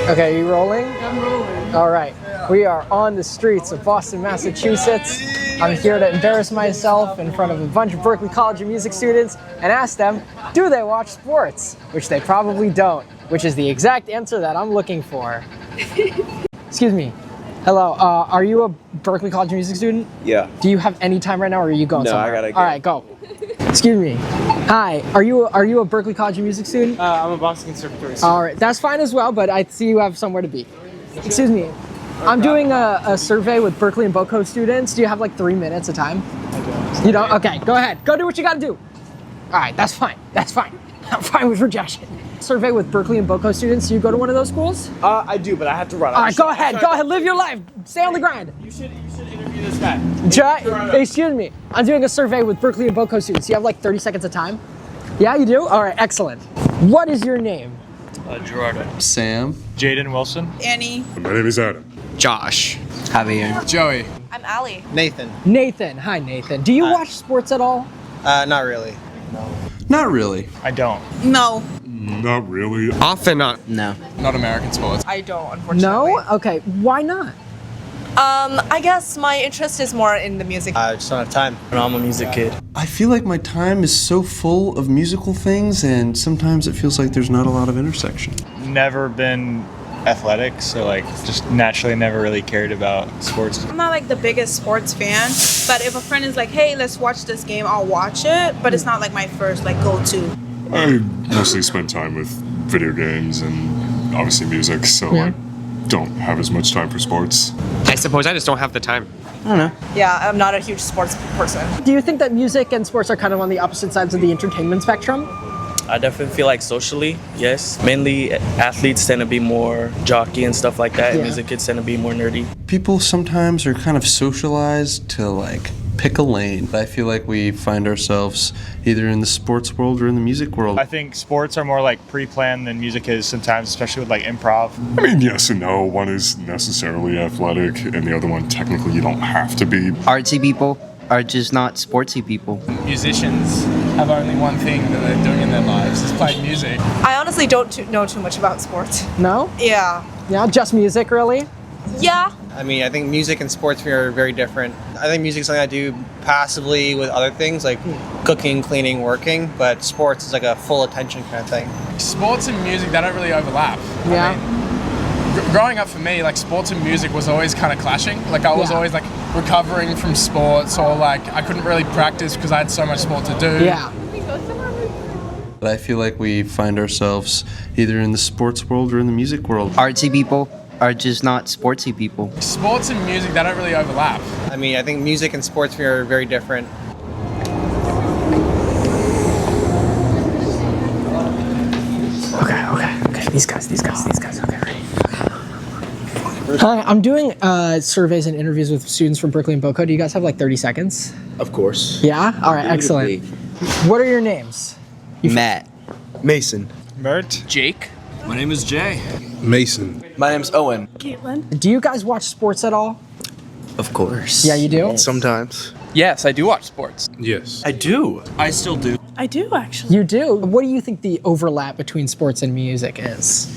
Okay, are you rolling? I'm rolling. All right. We are on the streets of Boston, Massachusetts. I'm here to embarrass myself in front of a bunch of Berklee College of Music students and ask them, do they watch sports? Which they probably don't, which is the exact answer that I'm looking for. Excuse me. Hello, are you a Berklee College of Music student? Yeah. Do you have any time right now, or are you going somewhere? No, I gotta go. All right, go. Excuse me. Hi, are you a Berklee College of Music student? I'm a Boston Conservatory student. All right, that's fine as well, but I see you have somewhere to be. Excuse me. I'm doing a survey with Berklee and BOCO students. Do you have like 3 minutes of time? I don't. You don't? Okay, go ahead. Go do what you gotta do. All right, that's fine. That's fine. I'm fine with rejection. Survey with Berklee and BOCO students. Do you go to one of those schools? I do, but I have to run. All right, go ahead. Go ahead. Live your life. Stay on the grind. You should interview this guy. Excuse me. I'm doing a survey with Berklee and BOCO students. You have like 30 seconds of time? Yeah, you do? All right, excellent. What is your name? Gerardo. Sam. Jaden Wilson. Annie. My name is Adam. Josh. Javier. Joey. I'm Allie. Nathan. Nathan. Hi, Nathan. Do you watch sports at all? Not really. Not really. I don't. No. Not really. Often not. No. Not American sports. I don't, unfortunately. No? Okay, why not? I guess my interest is more in the music. I just don't have time. I'm a music kid. I feel like my time is so full of musical things, and sometimes it feels like there's not a lot of intersection. Never been athletic, so like just naturally never really cared about sports. I'm not like the biggest sports fan, but if a friend is like, hey, let's watch this game, I'll watch it, but it's not like my first like go-to. I mostly spend time with video games and obviously music, so Yeah. I don't have as much time for sports. I suppose I just don't have the time. I don't know. Yeah, I'm not a huge sports person. Do you think that music and sports are kind of on the opposite sides of the entertainment spectrum? I definitely feel like socially, yes. Mainly athletes tend to be more jockey and stuff like that, and Yeah. music kids tend to be more nerdy. People sometimes are kind of socialized to like pick a lane. I feel like we find ourselves either in the sports world or in the music world. I think sports are more like pre-planned than music is sometimes, especially with like improv. I mean, yes and no. One is necessarily athletic, and the other one, technically, you don't have to be. Artsy people are just not sportsy people. Musicians have only one thing that they're doing in their lives, is playing music. I honestly don't know too much about sports. No? Yeah. Yeah, just music, really? Yeah. I mean, I think music and sports are very different. I think music is something I do passively with other things like cooking, cleaning, working, but sports is like a full attention kind of thing. Sports and music, they don't really overlap. Yeah. I mean, growing up for me, like sports and music was always kind of clashing. Like I was always like recovering from sports, or like I couldn't really practice because I had so much sport to do. Yeah. But I feel like we find ourselves either in the sports world or in the music world. Artsy people are just not sportsy people. Sports and music, they don't really overlap. I mean, I think music and sports are very different. Okay. These guys. Okay, ready. Hi, I'm doing surveys and interviews with students from Berklee and BOCO. Do you guys have like 30 seconds? Of course. Yeah? All right, excellent. What are your names? Matt. Mason. Mert. Jake. My name is Jay. Mason. My name's Owen. Caitlin. Do you guys watch sports at all? Of course. Yeah, you do? Sometimes. Yes, I do watch sports. Yes. I do. I still do. I do actually. You do? What do you think the overlap between sports and music is?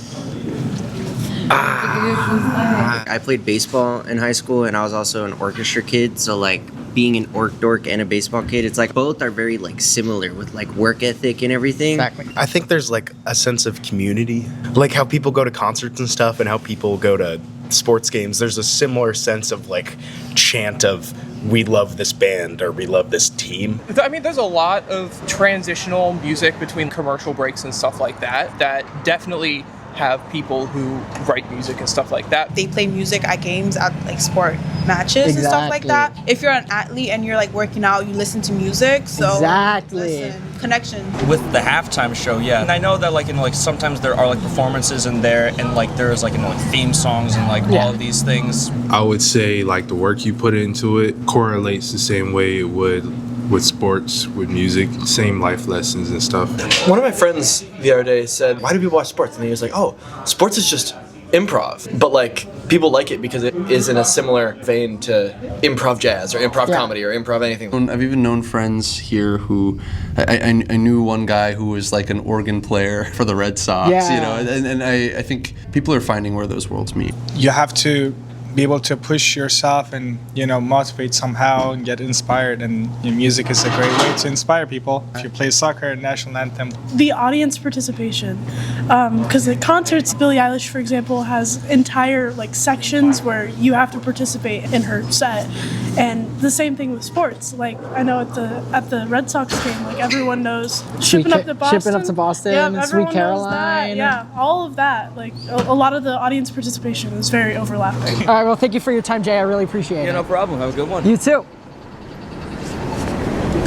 I played baseball in high school, and I was also an orchestra kid, so like being an orc dork and a baseball kid, it's like both are very like similar with like work ethic and everything. Exactly. I think there's like a sense of community, like how people go to concerts and stuff and how people go to sports games. There's a similar sense of like chant of we love this band or we love this team. I mean, there's a lot of transitional music between commercial breaks and stuff like that definitely have people who write music and stuff like that. They play music at games, at like sport matches and stuff like that. If you're an athlete and you're like working out, you listen to music. So connection. With the halftime show, yeah. And I know that like, you know, like sometimes there are like performances in there, and like there's like, you know, like theme songs and like all of these things. I would say like the work you put into it correlates the same way it would with sports, with music, same life lessons and stuff. One of my friends the other day said, why do people watch sports? And he was like, oh, sports is just improv, but like people like it because it is in a similar vein to improv jazz or improv comedy or improv anything. I've even known friends here who, I knew one guy who was like an organ player for the Red Sox, you know, and I think people are finding where those worlds meet. You have to be able to push yourself and, you know, motivate somehow and get inspired, and music is a great way to inspire people. If you play soccer, national anthem. The audience participation, because at concerts, Billie Eilish, for example, has entire like sections where you have to participate in her set, and the same thing with sports. Like I know at the Red Sox game, like everyone knows shipping up to Boston, Sweet everyone Caroline, knows that. All of that. Like a lot of the audience participation is very overlapping. All right, well, thank you for your time, Jay. I really appreciate it. Yeah, no problem. Have a good one. You too.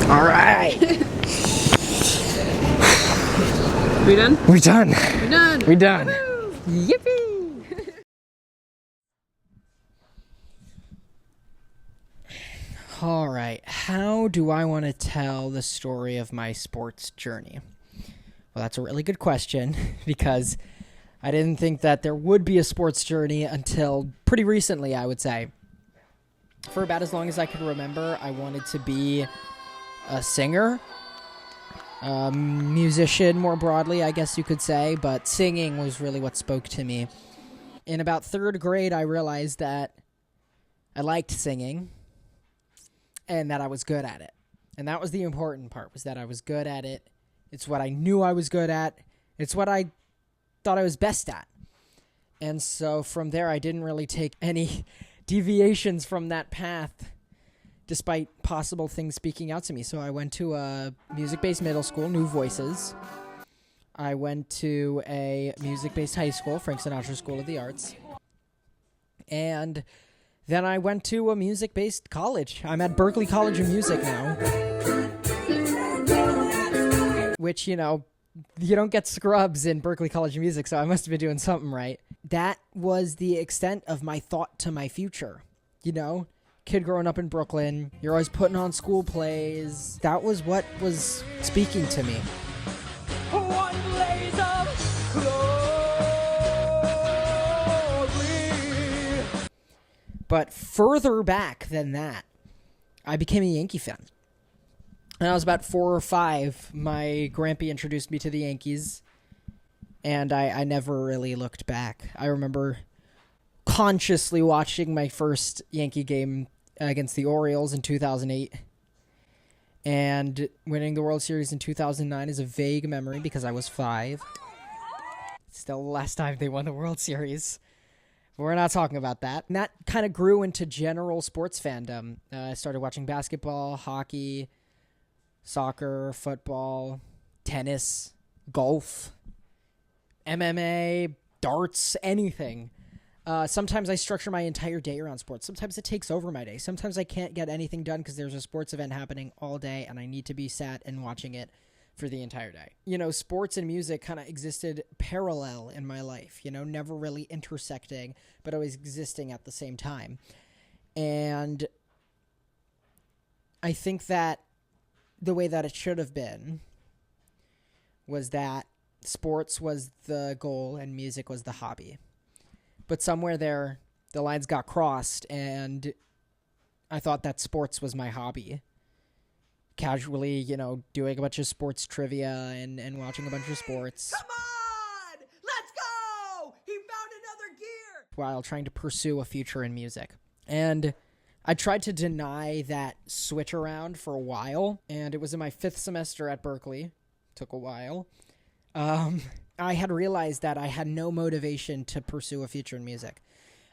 All right. We done? We're done. We're done. We're done. Woo-hoo. Yippee! All right. How do I want to tell the story of my sports journey? Well, that's a really good question because I didn't think that there would be a sports journey until pretty recently, I would say. For about as long as I could remember, I wanted to be a singer, musician more broadly, I guess you could say, but singing was really what spoke to me. In about third grade, I realized that I liked singing and that I was good at it. And that was the important part, was that I was good at it. It's what I knew I was good at. It's what I thought I was best at. And so from there, I didn't really take any deviations from that path, despite possible things speaking out to me. So I went to a music-based middle school, New Voices. I went to a music-based high school, Frank Sinatra School of the Arts. And then I went to a music-based college. I'm at Berklee College of Music now. Which, you know, you don't get scrubs in Berklee College of Music, so I must have been doing something right. That was the extent of my thought to my future. You know, kid growing up in Brooklyn, you're always putting on school plays. That was what was speaking to me. One blaze of glory. But further back than that, I became a Yankee fan. When I was about 4 or 5, my grampy introduced me to the Yankees, and I never really looked back. I remember consciously watching my first Yankee game against the Orioles in 2008, and winning the World Series in 2009 is a vague memory because I was 5. Still the last time they won the World Series. But we're not talking about that. And that kind of grew into general sports fandom. I started watching basketball, hockey, soccer, football, tennis, golf, MMA, darts, anything. Sometimes I structure my entire day around sports. Sometimes it takes over my day. Sometimes I can't get anything done because there's a sports event happening all day and I need to be sat and watching it for the entire day. You know, sports and music kind of existed parallel in my life, you know, never really intersecting, but always existing at the same time. And I think that the way that it should have been was that sports was the goal and music was the hobby. But somewhere there, the lines got crossed, and I thought that sports was my hobby. Casually, you know, doing a bunch of sports trivia and watching a bunch of sports. Come on! Let's go! He found another gear! While trying to pursue a future in music. And I tried to deny that switch around for a while, and it was in my 5th semester at Berklee. Took a while. I had realized that I had no motivation to pursue a future in music.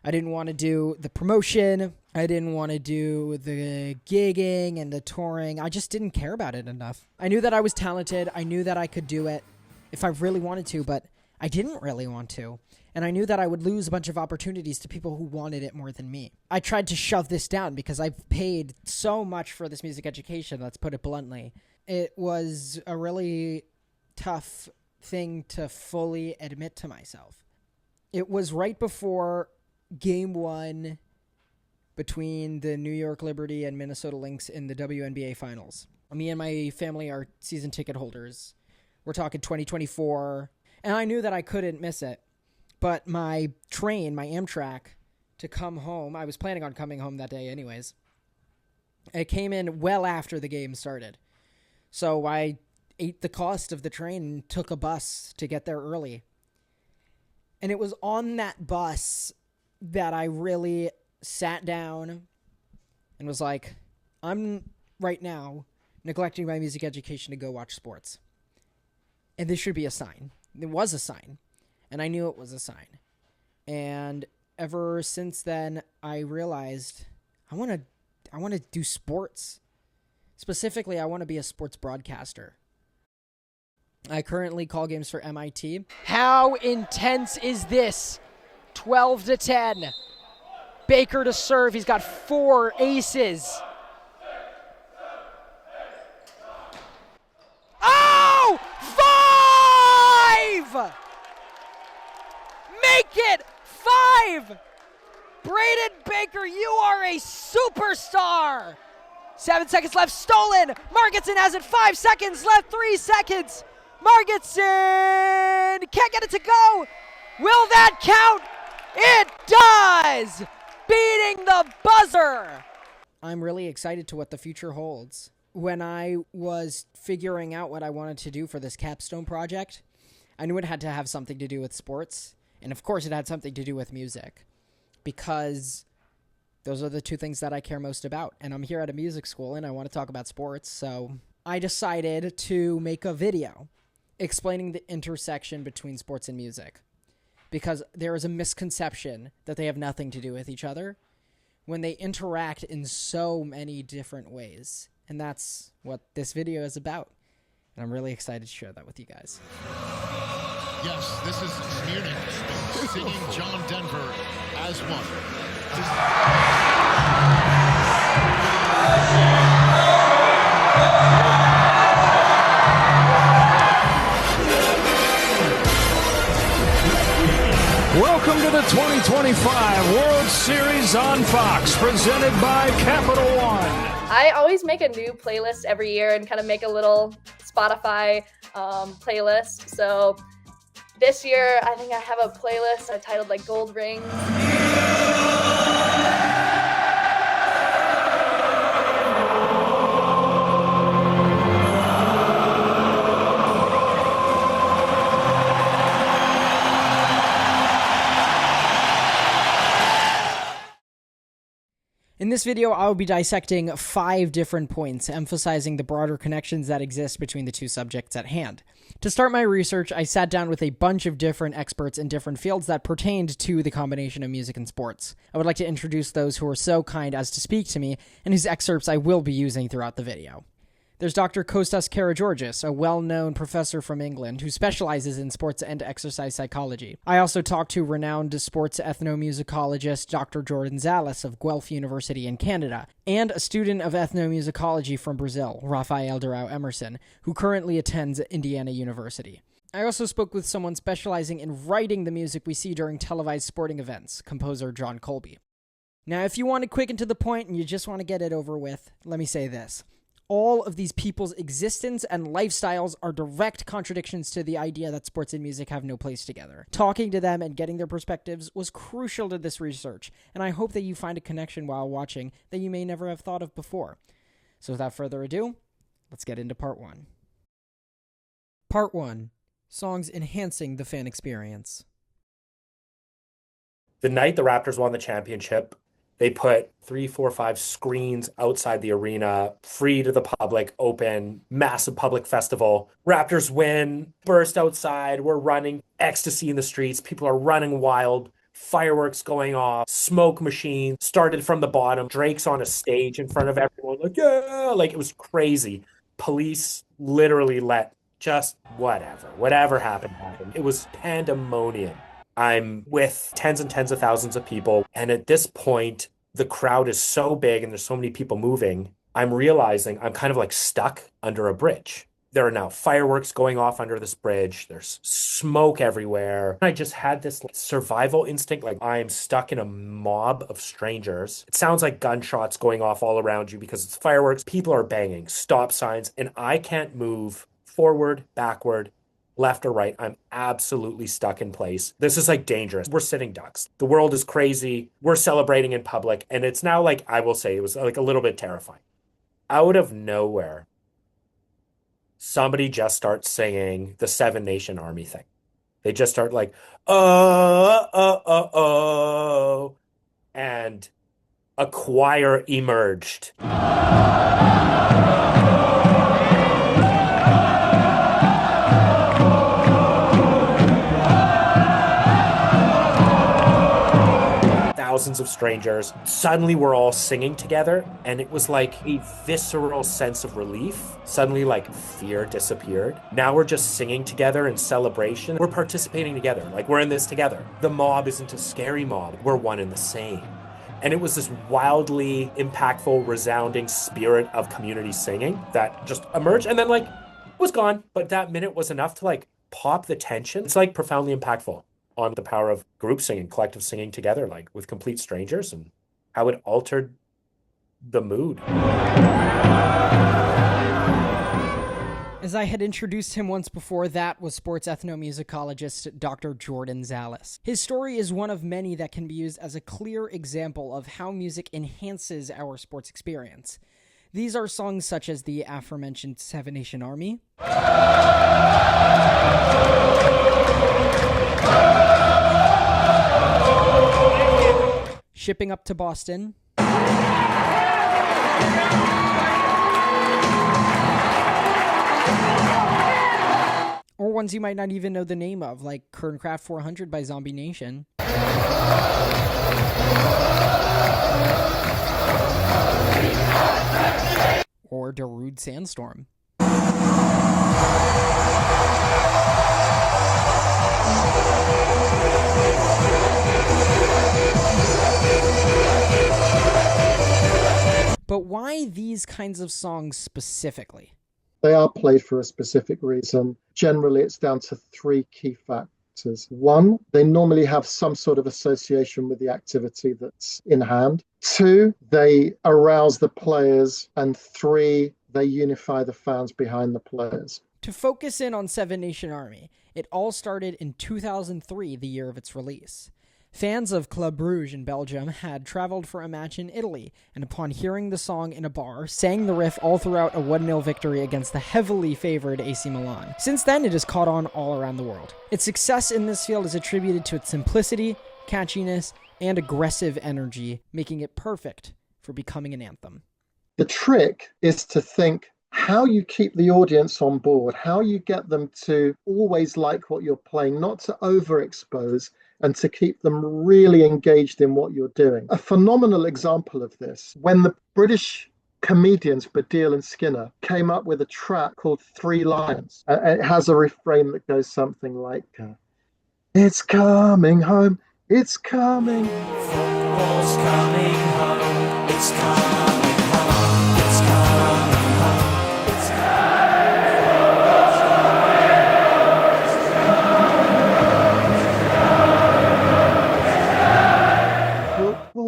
I didn't want to do the promotion. I didn't want to do the gigging and the touring. I just didn't care about it enough. I knew that I was talented. I knew that I could do it if I really wanted to, but I didn't really want to. And I knew that I would lose a bunch of opportunities to people who wanted it more than me. I tried to shove this down because I've paid so much for this music education, let's put it bluntly. It was a really tough thing to fully admit to myself. It was right before Game 1 between the New York Liberty and Minnesota Lynx in the WNBA Finals. Me and my family are season ticket holders. We're talking 2024, and I knew that I couldn't miss it. But my train, my Amtrak, to come home, I was planning on coming home that day anyways. It came in well after the game started. So I ate the cost of the train and took a bus to get there early. And it was on that bus that I really sat down and was like, I'm right now neglecting my music education to go watch sports. And this should be a sign. It was a sign. And I knew it was a sign. And ever since then, I realized I want to do sports. Specifically, I want to be a sports broadcaster. I currently call games for MIT. How intense is this? 12-10. Baker to serve. He's got 4 aces. Oh! 5! Make it 5! Braden Baker, you are a superstar! 7 seconds left, stolen! Margetson has it, 5 seconds left, 3 seconds! Margetson can't get it to go! Will that count? It does! Beating the buzzer! I'm really excited to what the future holds. When I was figuring out what I wanted to do for this capstone project, I knew it had to have something to do with sports, and of course it had something to do with music, because those are the 2 things that I care most about. And I'm here at a music school and I want to talk about sports, so I decided to make a video explaining the intersection between sports and music, because there is a misconception that they have nothing to do with each other when they interact in so many different ways. And that's what this video is about. And I'm really excited to share that with you guys. Yes, this is Munich singing John Denver as one. Welcome to the 2025 World Series on Fox, presented by Capital One. I always make a new playlist every year and kind of make a little Spotify playlist. So this year, I think I have a playlist I titled like Gold Rings. In this video, I will be dissecting 5 different points, emphasizing the broader connections that exist between the 2 subjects at hand. To start my research, I sat down with a bunch of different experts in different fields that pertained to the combination of music and sports. I would like to introduce those who were so kind as to speak to me, and whose excerpts I will be using throughout the video. There's Dr. Kostas Karageorgis, a well-known professor from England who specializes in sports and exercise psychology. I also talked to renowned sports ethnomusicologist Dr. Jordan Zales of Guelph University in Canada, and a student of ethnomusicology from Brazil, Rafael Durão Emerson, who currently attends Indiana University. I also spoke with someone specializing in writing the music we see during televised sporting events, composer John Colby. Now, if you want it quick and to the point and you just want to get it over with, let me say this. All of these people's existence and lifestyles are direct contradictions to the idea that sports and music have no place together. Talking to them and getting their perspectives was crucial to this research, and I hope that you find a connection while watching that you may never have thought of before. So without further ado, let's get into part 1. Part 1. Songs enhancing the fan experience. The night the Raptors won the championship, they put 3, 4, 5 screens outside the arena, free to the public, open, massive public festival. Raptors win, burst outside, we're running, ecstasy in the streets, people are running wild, fireworks going off, smoke machine, started from the bottom, Drake's on a stage in front of everyone, like, yeah, like it was crazy. Police literally let just whatever happened. It was pandemonium. I'm with tens and tens of thousands of people. And at this point, the crowd is so big and there's so many people moving. I'm realizing I'm kind of like stuck under a bridge. There are now fireworks going off under this bridge. There's smoke everywhere. I just had this survival instinct, like I am stuck in a mob of strangers. It sounds like gunshots going off all around you because it's fireworks. People are banging, stop signs, and I can't move forward, backward, left or right. I'm absolutely stuck in place. This is like dangerous. We're sitting ducks. The world is crazy. We're celebrating in public. And it's now like, I will say, it was like a little bit terrifying. Out of nowhere, somebody just starts singing the Seven Nation Army thing. They just start like, oh, and a choir emerged. Thousands of strangers. Suddenly we're all singing together, and it was like a visceral sense of relief. Suddenly, like, fear disappeared. Now we're just singing together in celebration. We're participating together, like we're in this together. The mob isn't a scary mob. We're one and the same. And it was this wildly impactful, resounding spirit of community singing that just emerged and then like was gone. But that minute was enough to like pop the tension. It's like profoundly impactful on the power of group singing, collective singing together, like with complete strangers, and how it altered the mood. As I had introduced him once before, that was sports ethnomusicologist Dr. Jordan Zallis. His story is one of many that can be used as a clear example of how music enhances our sports experience. These are songs such as the aforementioned Seven Nation Army, Shipping Up to Boston, or ones you might not even know the name of, like Kerncraft 400 by Zombie Nation. Or Darude Sandstorm. But why these kinds of songs specifically? They are played for a specific reason. Generally, it's down to three key factors. One, they normally have some sort of association with the activity that's in hand. Two, they arouse the players. And three, they unify the fans behind the players. To focus in on Seven Nation Army, it all started in 2003, the year of its release. Fans of Club Brugge in Belgium had traveled for a match in Italy, and upon hearing the song in a bar, sang the riff all throughout a 1-0 victory against the heavily favored AC Milan. Since then, it has caught on all around the world. Its success in this field is attributed to its simplicity, catchiness, and aggressive energy, making it perfect for becoming an anthem. The trick is to think how you keep the audience on board, how you get them to always like what you're playing, not to overexpose, and to keep them really engaged in what you're doing. A phenomenal example of this, when the British comedians Baddiel and Skinner came up with a track called Three Lions. It has a refrain that goes something like, it's coming home, it's coming. Football's coming home, it's coming home, it's coming home,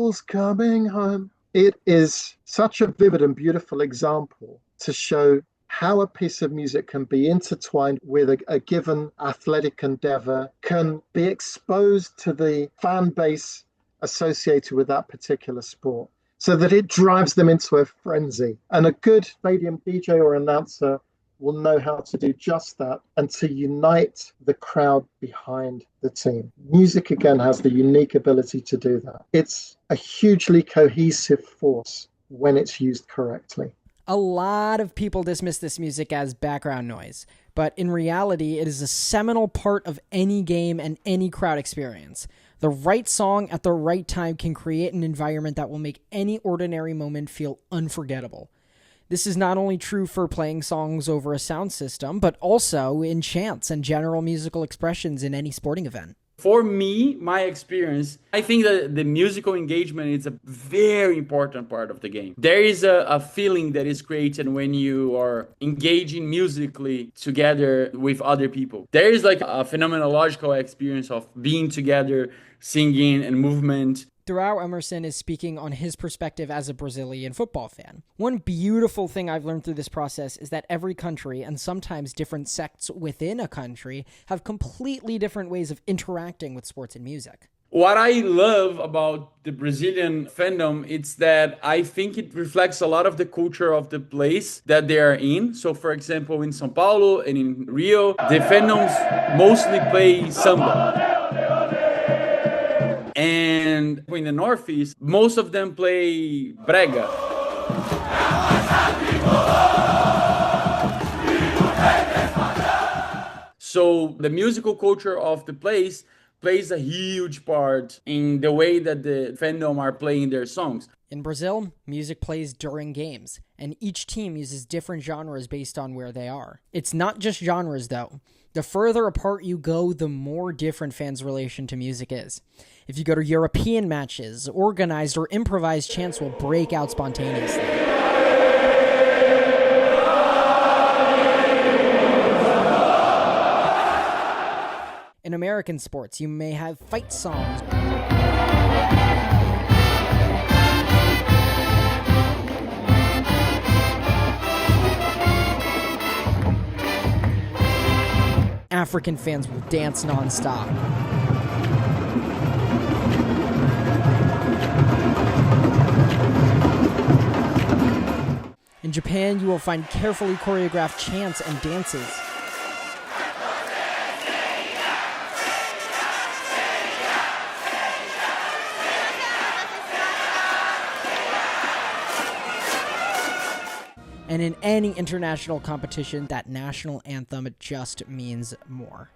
it's coming home. It is such a vivid and beautiful example to show how a piece of music can be intertwined with a given athletic endeavor, can be exposed to the fan base associated with that particular sport, so that it drives them into a frenzy. And a good stadium DJ or announcer will know how to do just that and to unite the crowd behind the team. Music, again, has the unique ability to do that. It's a hugely cohesive force when it's used correctly. A lot of people dismiss this music as background noise, but in reality, it is a seminal part of any game and any crowd experience. The right song at the right time can create an environment that will make any ordinary moment feel unforgettable. This is not only true for playing songs over a sound system, but also in chants and general musical expressions in any sporting event. For me, my experience, I think that the musical engagement is a very important part of the game. There is a feeling that is created when you are engaging musically together with other people. There is like a phenomenological experience of being together, singing and movement. Throughout, Emerson is speaking on his perspective as a Brazilian football fan. One beautiful thing I've learned through this process is that every country, and sometimes different sects within a country, have completely different ways of interacting with sports and music. What I love about the Brazilian fandom is that I think it reflects a lot of the culture of the place that they are in. So, for example, in São Paulo and in Rio, the fandoms mostly play samba. And in the Northeast, most of them play brega. So the musical culture of the place plays a huge part in the way that the fandom are playing their songs. In Brazil, music plays during games, and each team uses different genres based on where they are. It's not just genres, though. The further apart you go, the more different fans' relation to music is. If you go to European matches, organized or improvised chants will break out spontaneously. In American sports, you may have fight songs. African fans will dance non-stop. In Japan, you will find carefully choreographed chants and dances. And in any international competition, that national anthem just means more.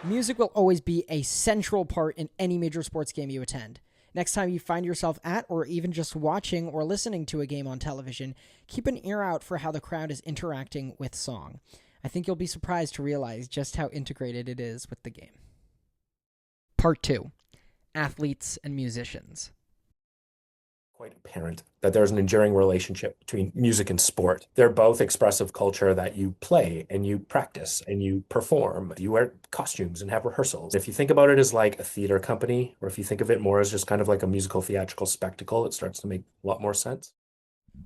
Music will always be a central part in any major sports game you attend. Next time you find yourself at, or even just watching or listening to a game on television, keep an ear out for how the crowd is interacting with song. I think you'll be surprised to realize just how integrated it is with the game. Part 2. Athletes and musicians. Quite apparent that there's an enduring relationship between music and sport. They're both expressive culture that you play and you practice and you perform. You wear costumes and have rehearsals. If you think about it as like a theater company, or if you think of it more as just kind of like a musical theatrical spectacle, it starts to make a lot more sense.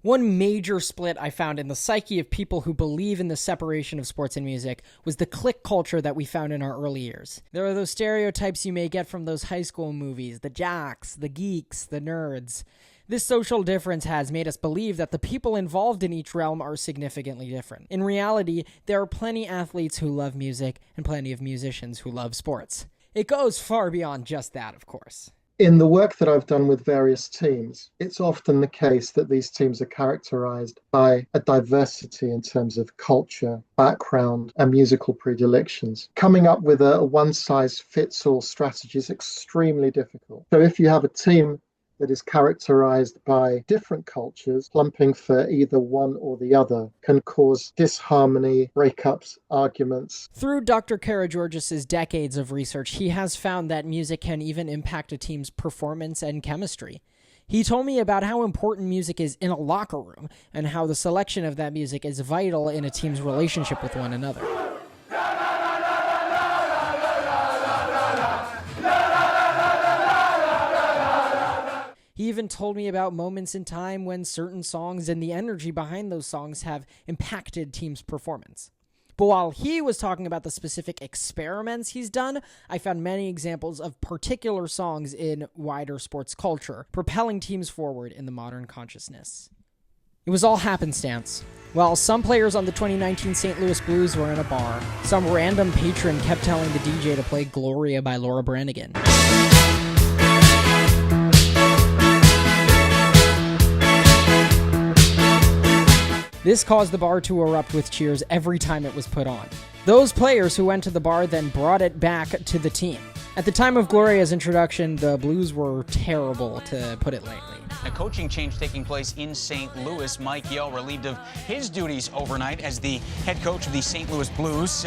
One major split I found in the psyche of people who believe in the separation of sports and music was the clique culture that we found in our early years. There are those stereotypes you may get from those high school movies, the jocks, the geeks, the nerds. This social difference has made us believe that the people involved in each realm are significantly different. In reality, there are plenty of athletes who love music and plenty of musicians who love sports. It goes far beyond just that, of course. In the work that I've done with various teams, it's often the case that these teams are characterized by a diversity in terms of culture, background, and musical predilections. Coming up with a one-size-fits-all strategy is extremely difficult. So if you have a team that is characterized by different cultures, plumping for either one or the other can cause disharmony, breakups, arguments. Through Dr. Karageorgis's decades of research, he has found that music can even impact a team's performance and chemistry. He told me about how important music is in a locker room and how the selection of that music is vital in a team's relationship with one another. He even told me about moments in time when certain songs and the energy behind those songs have impacted teams' performance. But while he was talking about the specific experiments he's done, I found many examples of particular songs in wider sports culture, propelling teams forward in the modern consciousness. It was all happenstance. While some players on the 2019 St. Louis Blues were in a bar, some random patron kept telling the DJ to play Gloria by Laura Branigan. This caused the bar to erupt with cheers every time it was put on. Those players who went to the bar then brought it back to the team. At the time of Gloria's introduction, the Blues were terrible, to put it lightly. A coaching change taking place in St. Louis. Mike Yeo relieved of his duties overnight as the head coach of the St. Louis Blues,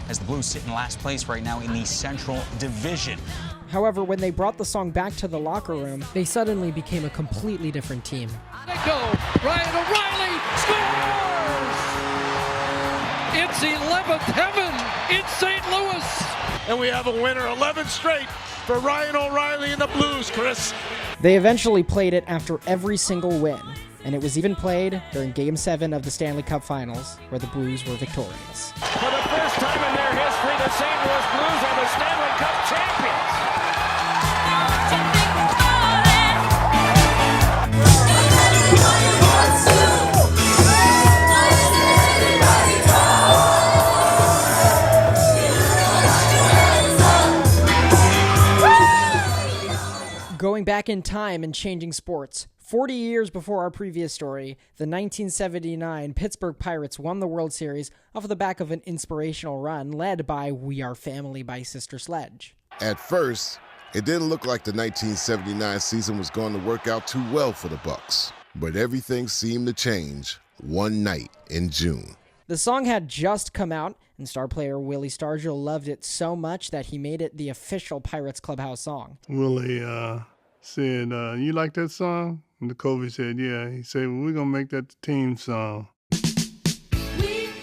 as the Blues sit in last place right now in the Central Division. However, when they brought the song back to the locker room, they suddenly became a completely different team. Let it go. Ryan O'Reilly scores! It's 11th heaven in St. Louis. And we have a winner, 11 straight for Ryan O'Reilly and the Blues, Chris. They eventually played it after every single win, and it was even played during Game 7 of the Stanley Cup Finals, where the Blues were victorious. For the first time in their history, the St. Louis Blues are the Stanley Cup champions. Going back in time and changing sports, 40 years before our previous story, the 1979 Pittsburgh Pirates won the World Series off the back of an inspirational run led by We Are Family by Sister Sledge. At first, it didn't look like the 1979 season was going to work out too well for the Bucks, but everything seemed to change one night in June. The song had just come out, and star player Willie Stargell loved it so much that he made it the official Pirates Clubhouse song. Willie said, you like that song? And the Kobe said, yeah. He said, well, we're going to make that the team song. We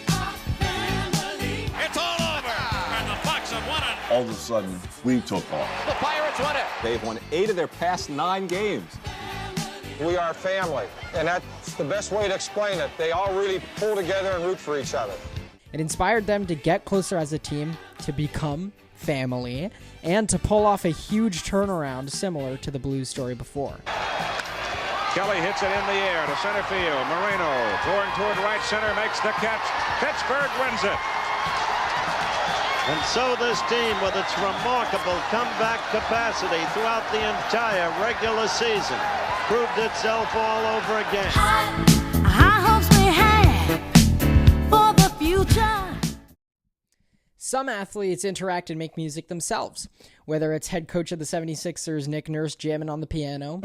are family. It's all over. And the Bucks have won it. All of a sudden, we took off. The Pirates won it. They've won 8 of their past 9 games. We are family, and that's the best way to explain it. They all really pull together and root for each other. It inspired them to get closer as a team, to become family, and to pull off a huge turnaround similar to the Blues story before. Kelly hits it in the air to center field. Moreno going toward right center, makes the catch. Pittsburgh wins it. And so this team, with its remarkable comeback capacity throughout the entire regular season, proved itself all over again. High hopes we had for the future. Some athletes interact and make music themselves, whether it's head coach of the 76ers Nick Nurse jamming on the piano,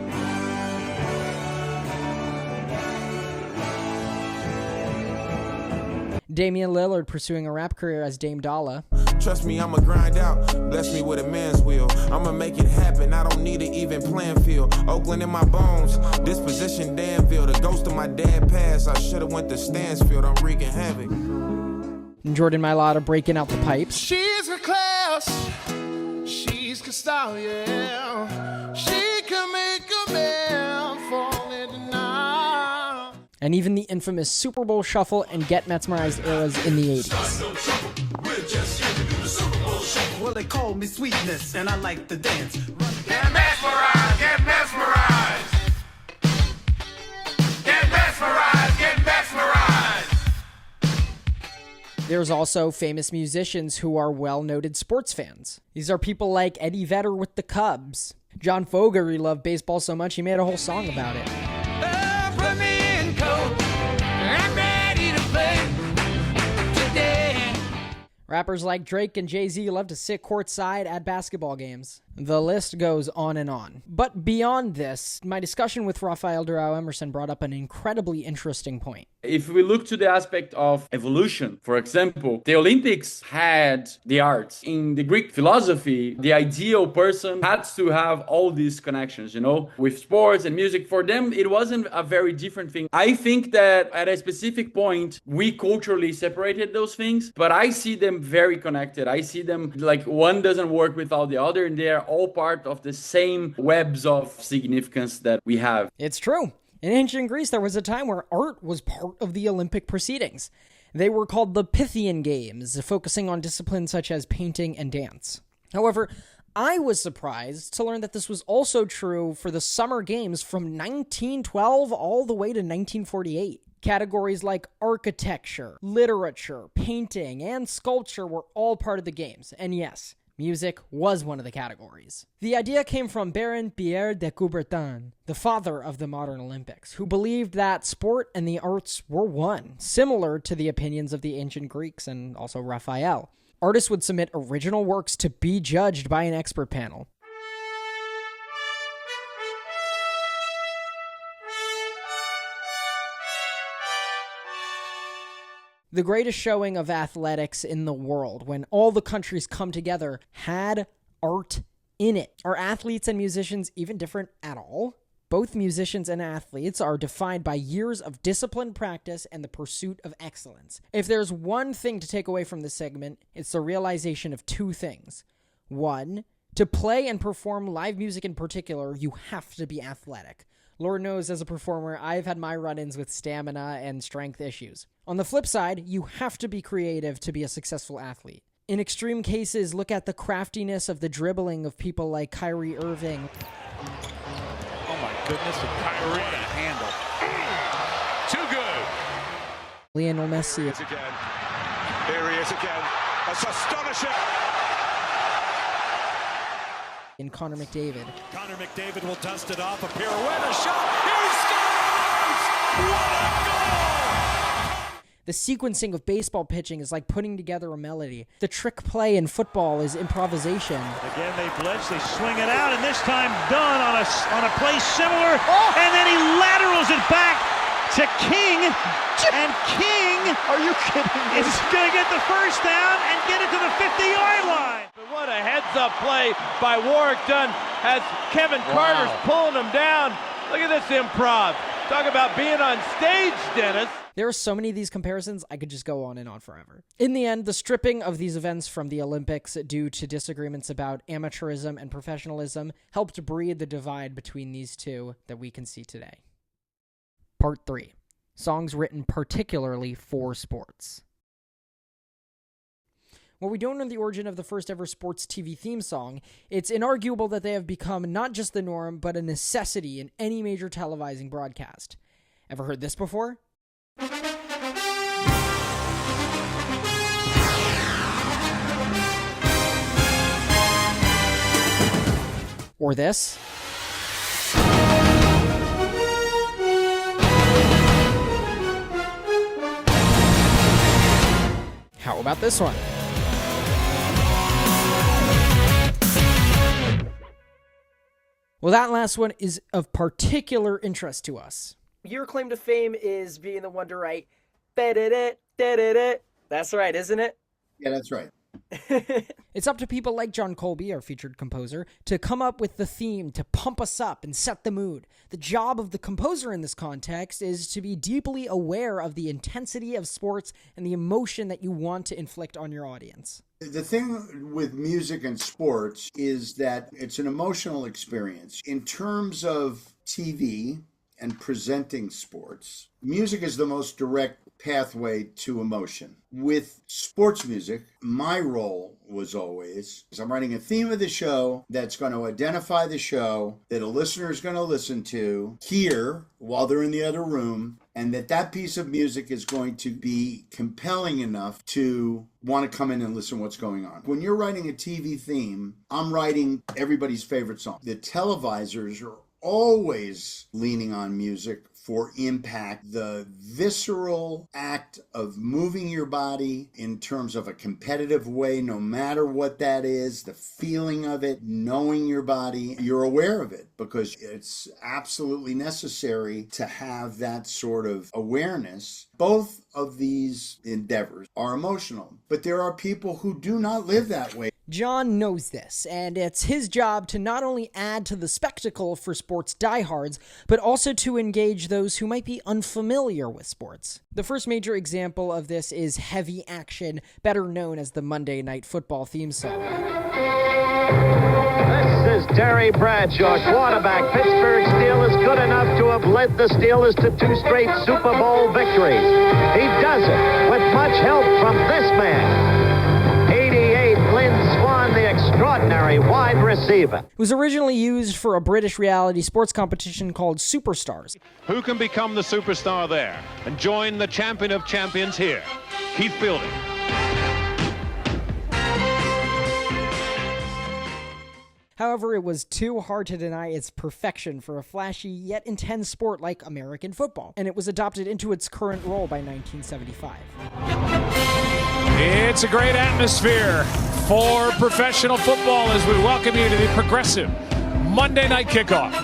Damian Lillard pursuing a rap career as Dame Dollar. Trust me, I'ma grind out. Bless me with a man's will. I'ma make it happen. I don't need an even playing field. Oakland in my bones. Disposition Danville. The ghost of my dad passed. I should've went to Stansfield. I'm wreaking havoc. And Jordan Mailata breaking out the pipes. She's a class. She's a style, yeah. She can make a man fall into now. And even the infamous Super Bowl Shuffle and Get Mesmerized eras in the 80s. Well, they call me sweetness, and I like to dance. Get mesmerized, get mesmerized. Get mesmerized, get mesmerized. There's also famous musicians who are well-noted sports fans. These are people like Eddie Vedder with the Cubs. John Fogerty loved baseball so much he made a whole song about it. Rappers like Drake and Jay-Z love to sit courtside at basketball games. The list goes on and on. But beyond this, my discussion with Rafael Durao Emerson brought up an incredibly interesting point. If we look to the aspect of evolution, for example, the Olympics had the arts. In the Greek philosophy, the ideal person had to have all these connections, with sports and music. For them, it wasn't a very different thing. I think that at a specific point, we culturally separated those things, but I see them very connected. I see them like one doesn't work without the other, and they're all part of the same webs of significance that we have. It's true. In ancient Greece, there was a time where art was part of the Olympic proceedings. They were called the Pythian Games, focusing on disciplines such as painting and dance. However, I was surprised to learn that this was also true for the Summer Games from 1912 all the way to 1948. Categories like architecture, literature, painting, and sculpture were all part of the games. And yes, music was one of the categories. The idea came from Baron Pierre de Coubertin, the father of the modern Olympics, who believed that sport and the arts were one, similar to the opinions of the ancient Greeks and also Raphael. Artists would submit original works to be judged by an expert panel. The greatest showing of athletics in the world, when all the countries come together, had art in it. Are athletes and musicians even different at all? Both musicians and athletes are defined by years of disciplined practice and the pursuit of excellence. If there's one thing to take away from this segment, it's the realization of two things. One, to play and perform live music in particular, you have to be athletic. Lord knows, as a performer, I've had my run-ins with stamina and strength issues. On the flip side, you have to be creative to be a successful athlete. In extreme cases, look at the craftiness of the dribbling of people like Kyrie Irving. Oh my goodness, and Kyrie, what a handle. Too good. Lionel Messi. Here he is again. That's astonishing. And Connor McDavid. Connor McDavid will dust it off. A pirouette, a shot. He scores! What a goal! The sequencing of baseball pitching is like putting together a melody. The trick play in football is improvisation. Again, they blitz, they swing it out, and this time done on a play similar. Oh! And then he laterals it back to King. And King, are you kidding me? Is going to get the first down and get it to the 50-yard line. What a heads-up play by Warwick Dunn as Kevin Carter's pulling him down. Look at this improv. Talk about being on stage, Dennis. There are so many of these comparisons, I could just go on and on forever. In the end, the stripping of these events from the Olympics due to disagreements about amateurism and professionalism helped breed the divide between these two that we can see today. Part 3. Songs written particularly for sports. While we don't know the origin of the first ever sports TV theme song, it's inarguable that they have become not just the norm, but a necessity in any major televising broadcast. Ever heard this before? Or this? How about this one? Well, that last one is of particular interest to us. Your claim to fame is being the one to write, that's right, isn't it? Yeah, that's right. It's up to people like John Colby, our featured composer, to come up with the theme to pump us up and set the mood. The job of the composer in this context is to be deeply aware of the intensity of sports and the emotion that you want to inflict on your audience. The thing with music and sports is that it's an emotional experience. In terms of TV and presenting sports, music is the most direct pathway to emotion. With sports music, my role was always, I'm writing a theme of the show that's going to identify the show that a listener is going to listen to, hear while they're in the other room, and that piece of music is going to be compelling enough to want to come in and listen to what's going on. When you're writing a TV theme, I'm writing everybody's favorite song. The televisers are always leaning on music for impact, the visceral act of moving your body in terms of a competitive way, no matter what that is, the feeling of it, knowing your body, you're aware of it because it's absolutely necessary to have that sort of awareness. Both of these endeavors are emotional, but there are people who do not live that way. John knows this, and it's his job to not only add to the spectacle for sports diehards, but also to engage those who might be unfamiliar with sports. The first major example of this is Heavy Action, better known as the Monday Night Football theme song. This is Terry Bradshaw, quarterback. Pittsburgh Steelers good enough to have led the Steelers to 2 straight Super Bowl victories. He does it with much help from this man. The extraordinary wide receiver. It was originally used for a British reality sports competition called Superstars. Who can become the superstar there and join the champion of champions here? Keith Fielding. However, it was too hard to deny its perfection for a flashy yet intense sport like American football, and it was adopted into its current role by 1975. It's a great atmosphere for professional football as we welcome you to the progressive Monday Night Kickoff.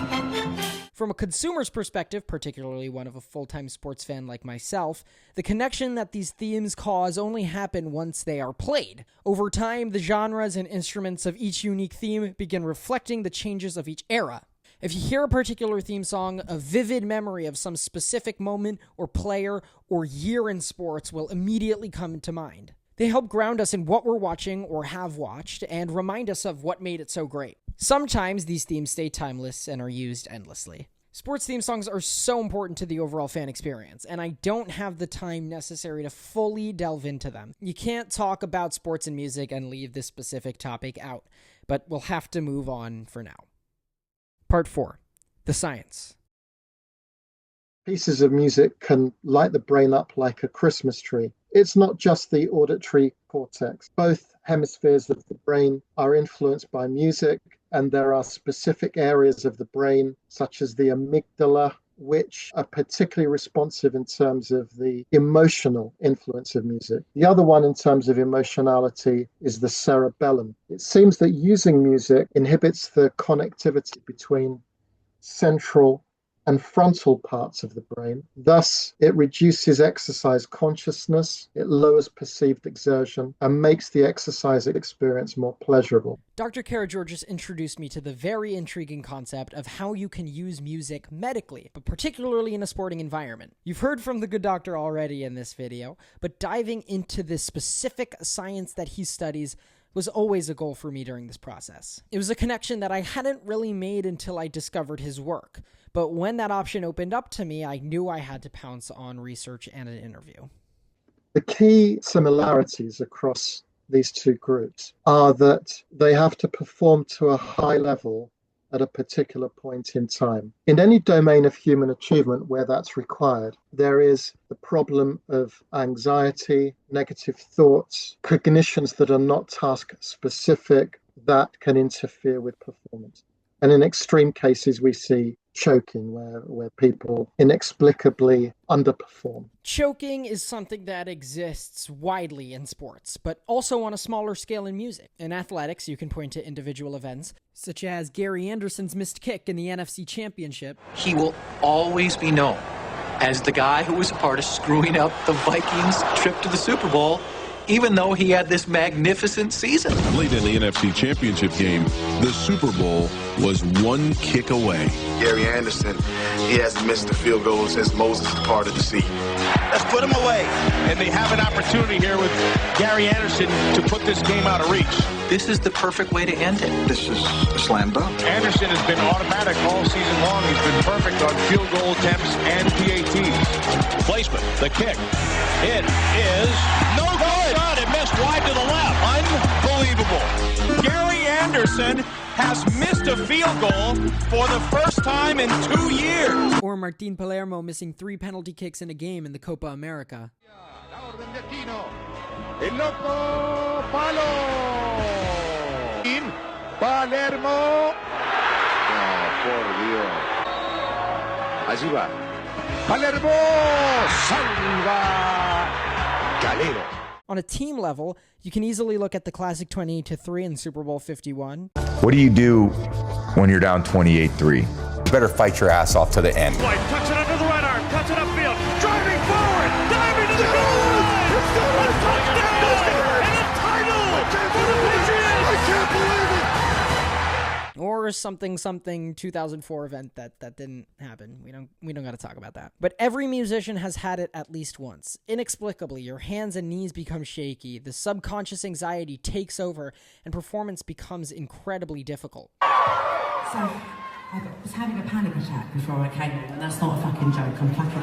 From a consumer's perspective, particularly one of a full-time sports fan like myself, the connection that these themes cause only happen once they are played. Over time, the genres and instruments of each unique theme begin reflecting the changes of each era. If you hear a particular theme song, a vivid memory of some specific moment or player or year in sports will immediately come to mind. They help ground us in what we're watching or have watched and remind us of what made it so great. Sometimes these themes stay timeless and are used endlessly. Sports theme songs are so important to the overall fan experience, and I don't have the time necessary to fully delve into them. You can't talk about sports and music and leave this specific topic out, but we'll have to move on for now. Part 4. The science. Pieces of music can light the brain up like a Christmas tree. It's not just the auditory cortex. Both hemispheres of the brain are influenced by music, and there are specific areas of the brain, such as the amygdala, which are particularly responsive in terms of the emotional influence of music. The other one in terms of emotionality is the cerebellum. It seems that using music inhibits the connectivity between central and frontal parts of the brain. Thus, it reduces exercise consciousness, it lowers perceived exertion, and makes the exercise experience more pleasurable. Dr. Karageorgis introduced me to the very intriguing concept of how you can use music medically, but particularly in a sporting environment. You've heard from the good doctor already in this video, but diving into the specific science that he studies was always a goal for me during this process. It was a connection that I hadn't really made until I discovered his work, but when that option opened up to me, I knew I had to pounce on research and an interview. The key similarities across these two groups are that they have to perform to a high level at a particular point in time. In any domain of human achievement where that's required, there is the problem of anxiety, negative thoughts, cognitions that are not task specific that can interfere with performance. And in extreme cases, we see choking, where people inexplicably underperform. Choking is something that exists widely in sports, but also on a smaller scale in music. In athletics, you can point to individual events, such as Gary Anderson's missed kick in the NFC Championship. He will always be known as the guy who was a part of screwing up the Vikings' trip to the Super Bowl, even though he had this magnificent season. Late in the NFC Championship game, the Super Bowl was one kick away. Gary Anderson, he hasn't missed a field goal since Moses departed the sea. Let's put him away. And they have an opportunity here with Gary Anderson to put this game out of reach. This is the perfect way to end it. This is a slam dunk. Anderson has been automatic all season long. He's been perfect on field goal attempts and PATs. Placement, the kick. It is no good. It missed wide to the left. Unbelievable. Gary Anderson has missed a field goal for the first time in 2 years. Or Martin Palermo missing 3 penalty kicks in a game in the Copa America. El loco palo. Palermo. Oh, por Dios. Allí va. Palermo. Salva. Calero. On a team level, you can easily look at the classic 28-3 in Super Bowl 51. What do you do when you're down 28-3? You better fight your ass off to the end. White tucks it under the right arm, cuts it upfield, driving forward, diving to the goal line. A touchdown and a title for the Patriots. I can't believe it. Or something 2004 event that didn't happen. We don't got to talk about that. But every musician has had it at least once. Inexplicably, your hands and knees become shaky, the subconscious anxiety takes over, and performance becomes incredibly difficult. So, I was having a panic attack before I came in, and that's not a fucking joke. I'm fucking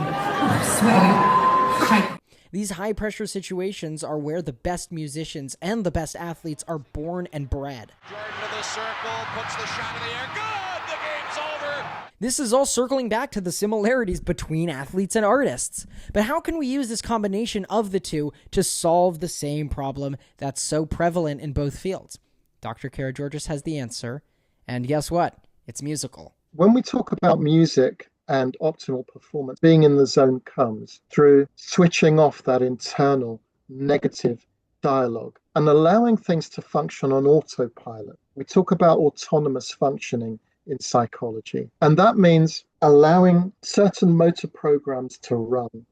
sweating. These high-pressure situations are where the best musicians and the best athletes are born and bred. Jordan to the circle, puts the shot in the air. Good! The game's over! This is all circling back to the similarities between athletes and artists. But how can we use this combination of the two to solve the same problem that's so prevalent in both fields? Dr. Karageorgis has the answer, and guess what? It's musical. When we talk about music and optimal performance, being in the zone comes through switching off that internal negative dialogue and allowing things to function on autopilot. We talk about autonomous functioning in psychology, and that means allowing certain motor programs to run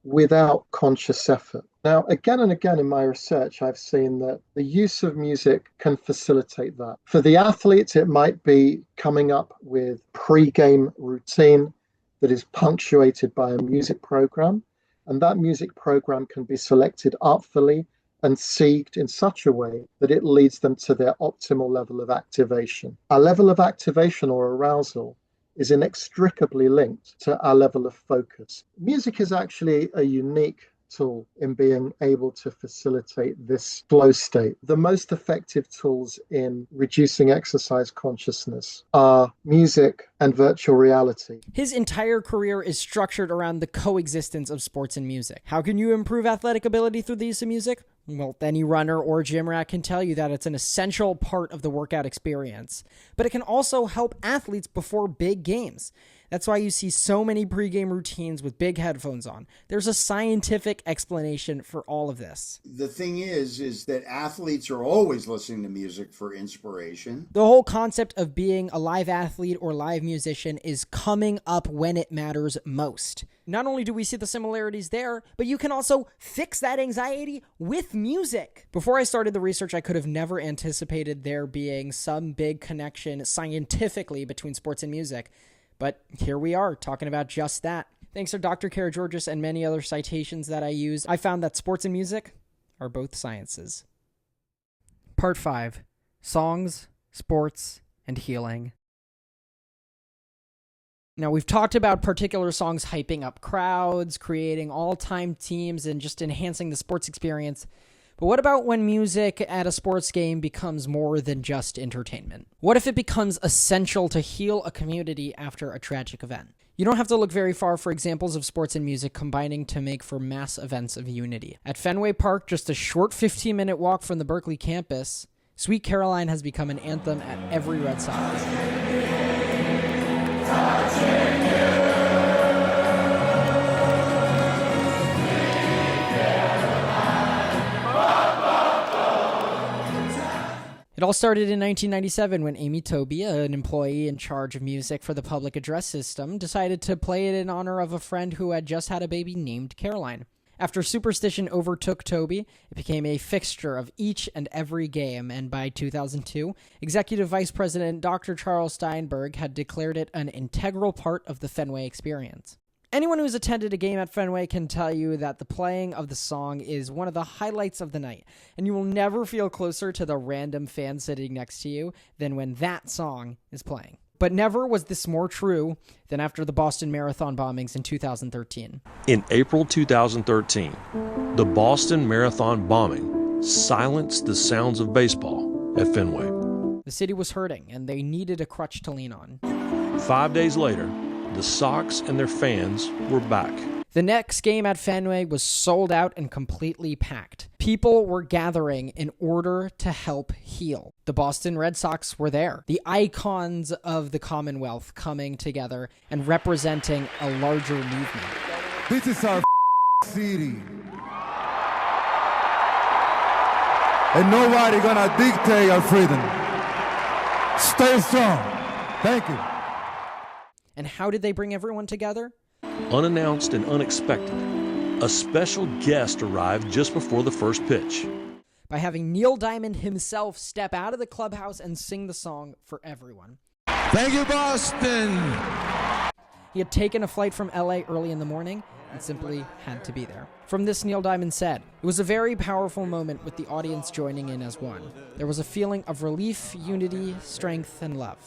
without conscious effort. Now, again and again in my research, I've seen that the use of music can facilitate that. For the athletes, it might be coming up with pre-game routine that is punctuated by a music program, and that music program can be selected artfully and seeked in such a way that it leads them to their optimal level of activation. Our level of activation or arousal is inextricably linked to our level of focus. Music is actually a unique tool in being able to facilitate this flow state. The most effective tools in reducing exercise consciousness are music and virtual reality. His entire career is structured around the coexistence of sports and music. How can you improve athletic ability through the use of music? Well, any runner or gym rat can tell you that it's an essential part of the workout experience. But it can also help athletes before big games. That's why you see so many pregame routines with big headphones on. There's a scientific explanation for all of this. The thing is that athletes are always listening to music for inspiration. The whole concept of being a live athlete or live musician is coming up when it matters most. Not only do we see the similarities there, but you can also fix that anxiety with music. Before I started the research, I could have never anticipated there being some big connection scientifically between sports and music. But here we are, talking about just that. Thanks to Dr. Karageorgis and many other citations that I use, I found that sports and music are both sciences. Part 5. Songs, Sports, and Healing. Now, we've talked about particular songs hyping up crowds, creating all-time teams, and just enhancing the sports experience. But what about when music at a sports game becomes more than just entertainment? What if it becomes essential to heal a community after a tragic event? You don't have to look very far for examples of sports and music combining to make for mass events of unity. At Fenway Park, just a short 15-minute walk from the Berklee campus, Sweet Caroline has become an anthem at every Red Sox. It all started in 1997 when Amy Toby, an employee in charge of music for the public address system, decided to play it in honor of a friend who had just had a baby named Caroline. After superstition overtook Toby, it became a fixture of each and every game, and by 2002, Executive Vice President Dr. Charles Steinberg had declared it an integral part of the Fenway experience. Anyone who's attended a game at Fenway can tell you that the playing of the song is one of the highlights of the night, and you will never feel closer to the random fan sitting next to you than when that song is playing. But never was this more true than after the Boston Marathon bombings in 2013. In April 2013, the Boston Marathon bombing silenced the sounds of baseball at Fenway. The city was hurting, and they needed a crutch to lean on. 5 days later, the Sox and their fans were back. The next game at Fenway was sold out and completely packed. People were gathering in order to help heal. The Boston Red Sox were there, the icons of the Commonwealth coming together and representing a larger movement. This is our city. And nobody gonna dictate our freedom. Stay strong. Thank you. And how did they bring everyone together? Unannounced and unexpected, a special guest arrived just before the first pitch. By having Neil Diamond himself step out of the clubhouse and sing the song for everyone. Thank you, Boston! He had taken a flight from LA early in the morning and simply had to be there. From this, Neil Diamond said, "It was a very powerful moment with the audience joining in as one. There was a feeling of relief, unity, strength, and love.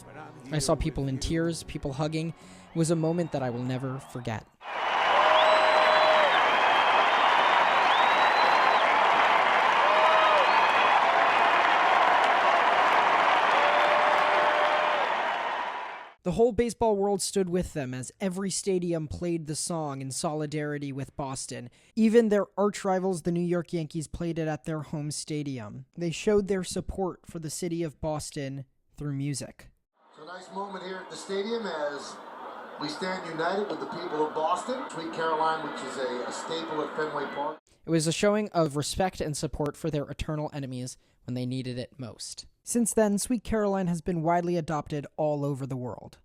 I saw people in tears, people hugging. It was a moment that I will never forget." The whole baseball world stood with them as every stadium played the song in solidarity with Boston. Even their arch rivals, the New York Yankees, played it at their home stadium. They showed their support for the city of Boston through music. It's a nice moment here at the stadium as we stand united with the people of Boston. Sweet Caroline, which is a staple at Fenway Park. It was a showing of respect and support for their eternal enemies when they needed it most. Since then, Sweet Caroline has been widely adopted all over the world.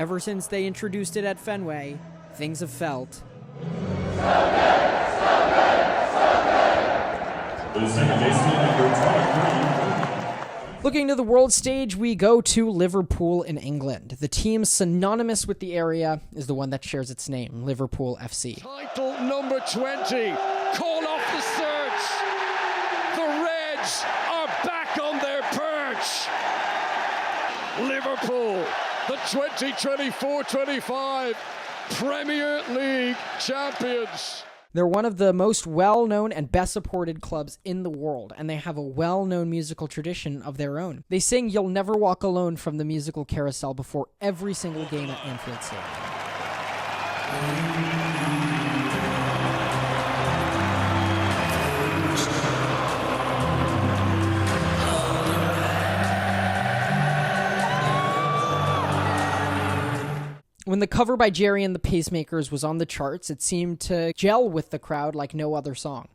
ever since they introduced it at Fenway, things have felt Looking to the world stage, we go to Liverpool in England. The team synonymous with the area is the one that shares its name, Liverpool FC. Title number 20, call off the search. The Reds are back on their perch. Liverpool, the 2024-25 Premier League champions. They're one of the most well-known and best-supported clubs in the world, and they have a well-known musical tradition of their own. They sing You'll Never Walk Alone from the musical carousel before every single game at Anfield Stadium. When the cover by Jerry and the Pacemakers was on the charts, it seemed to gel with the crowd like no other song.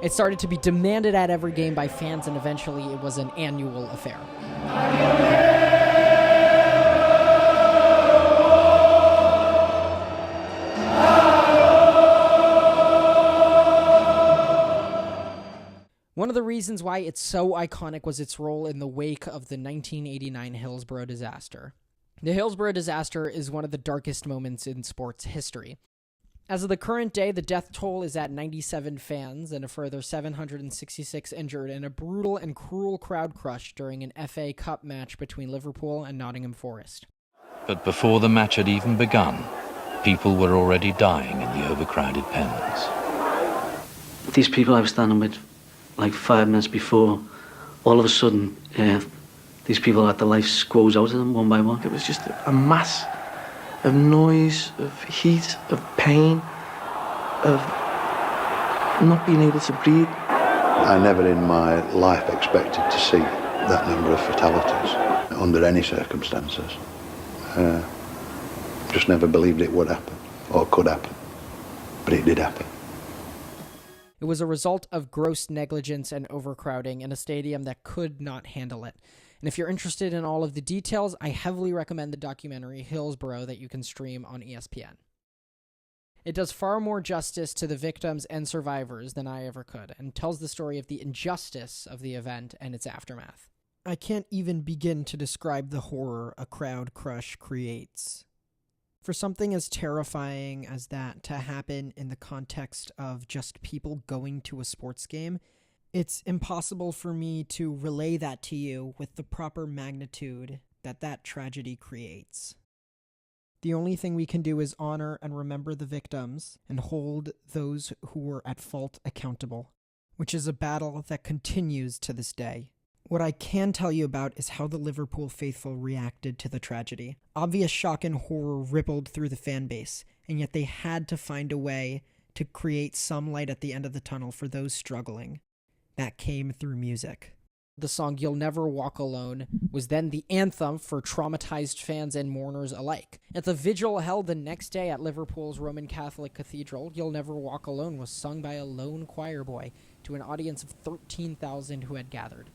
It started to be demanded at every game by fans, and eventually it was an annual affair. One of the reasons why it's so iconic was its role in the wake of the 1989 Hillsborough disaster. The Hillsborough disaster is one of the darkest moments in sports history. As of the current day, the death toll is at 97 fans and a further 766 injured in a brutal and cruel crowd crush during an FA Cup match between Liverpool and Nottingham Forest. But before the match had even begun, people were already dying in the overcrowded pens. These people I was standing with like 5 minutes before, all of a sudden, these people had the life squoze out of them one by one. It was just a mass of noise, of heat, of pain, of not being able to breathe. I never in my life expected to see that number of fatalities under any circumstances. Just never believed it would happen or could happen, but it did happen. It was a result of gross negligence and overcrowding in a stadium that could not handle it. And if you're interested in all of the details, I heavily recommend the documentary Hillsborough that you can stream on ESPN. It does far more justice to the victims and survivors than I ever could, and tells the story of the injustice of the event and its aftermath. I can't even begin to describe the horror a crowd crush creates. For something as terrifying as that to happen in the context of just people going to a sports game, it's impossible for me to relay that to you with the proper magnitude that that tragedy creates. The only thing we can do is honor and remember the victims and hold those who were at fault accountable, which is a battle that continues to this day. What I can tell you about is how the Liverpool faithful reacted to the tragedy. Obvious shock and horror rippled through the fan base, and yet they had to find a way to create some light at the end of the tunnel for those struggling. That came through music. The song You'll Never Walk Alone was then the anthem for traumatized fans and mourners alike. At the vigil held the next day at Liverpool's Roman Catholic Cathedral, You'll Never Walk Alone was sung by a lone choir boy to an audience of 13,000 who had gathered.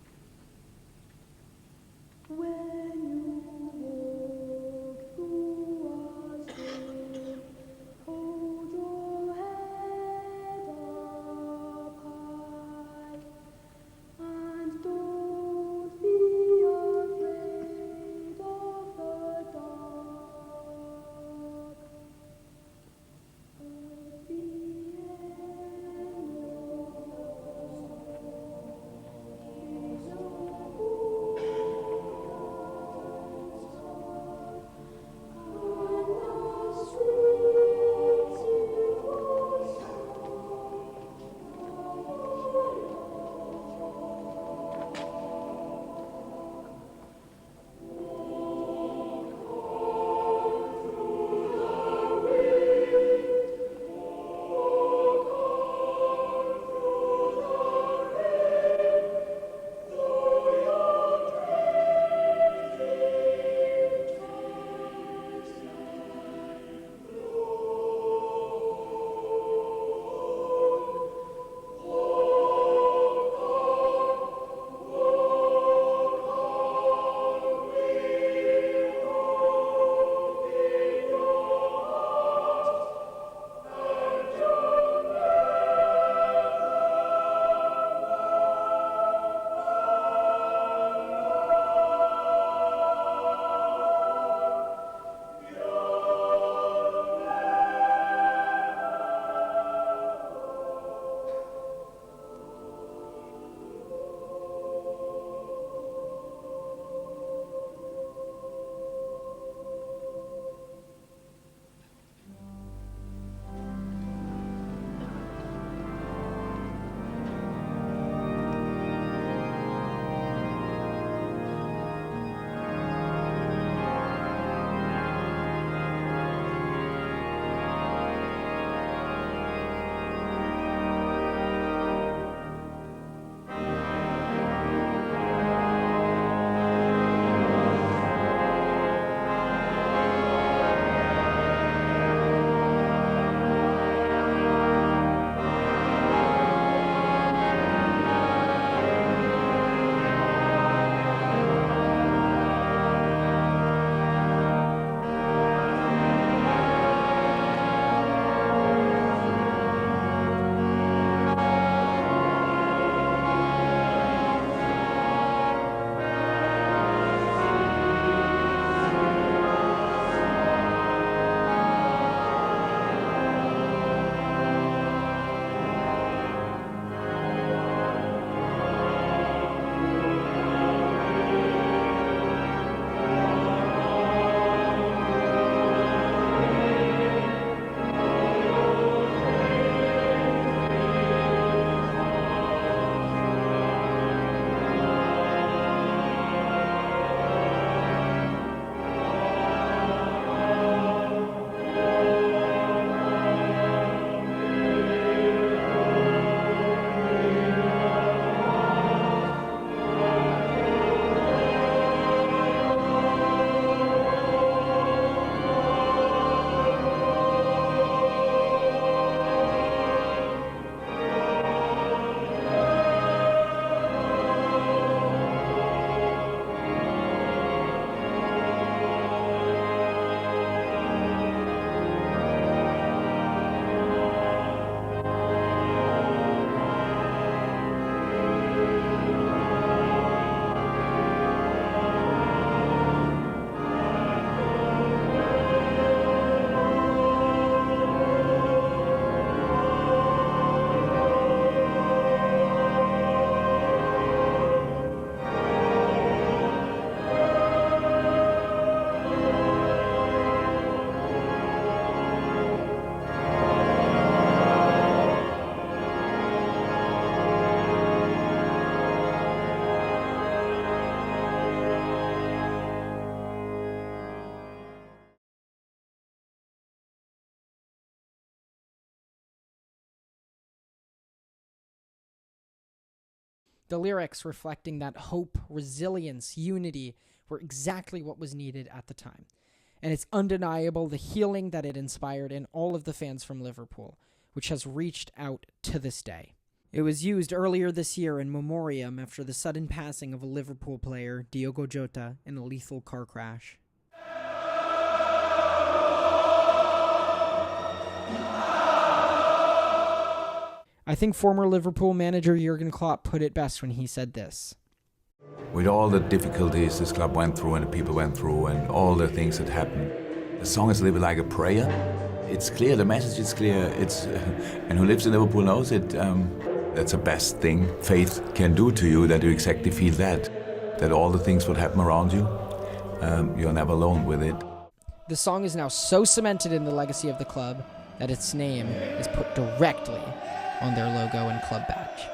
The lyrics reflecting that hope, resilience, unity were exactly what was needed at the time. And it's undeniable the healing that it inspired in all of the fans from Liverpool, which has reached out to this day. It was used earlier this year in memoriam after the sudden passing of a Liverpool player, Diogo Jota, in a lethal car crash. I think former Liverpool manager Jurgen Klopp put it best when he said this. With all the difficulties this club went through and the people went through and all the things that happened, the song is a little bit like a prayer. It's clear, the message is clear, and who lives in Liverpool knows it. That's the best thing faith can do to you, that you exactly feel that all the things that happen around you, you're never alone with it. The song is now so cemented in the legacy of the club that its name is put directly on their logo and club badge.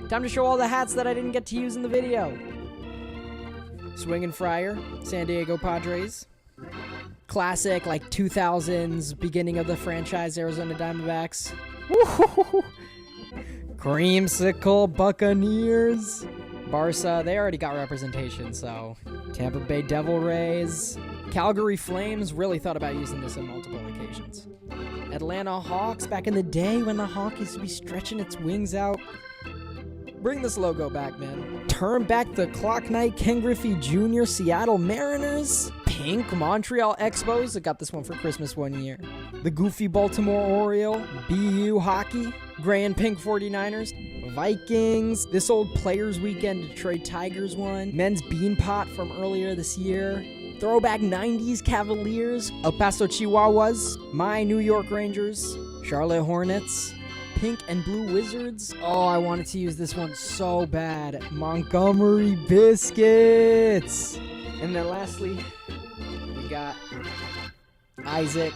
Time to show all the hats that I didn't get to use in the video. Swingin' Friar, San Diego Padres. Classic, like 2000s, beginning of the franchise, Arizona Diamondbacks. Woo-hoo-hoo-hoo. Creamsicle Buccaneers. Barca, they already got representation, so. Tampa Bay Devil Rays. Calgary Flames, really thought about using this on multiple occasions. Atlanta Hawks, back in the day when the Hawk used to be stretching its wings out. Bring this logo back, man. Turn back the Clock Night, Ken Griffey Jr., Seattle Mariners. Pink Montreal Expos. I got this one for Christmas one year. The Goofy Baltimore Oriole. BU Hockey. Gray and Pink 49ers. Vikings. This old Players Weekend Detroit Tigers one. Men's Bean Pot from earlier this year. Throwback 90s Cavaliers. El Paso Chihuahuas. My New York Rangers. Charlotte Hornets. Pink and Blue Wizards. Oh, I wanted to use this one so bad. Montgomery Biscuits. And then lastly, we got Isaac.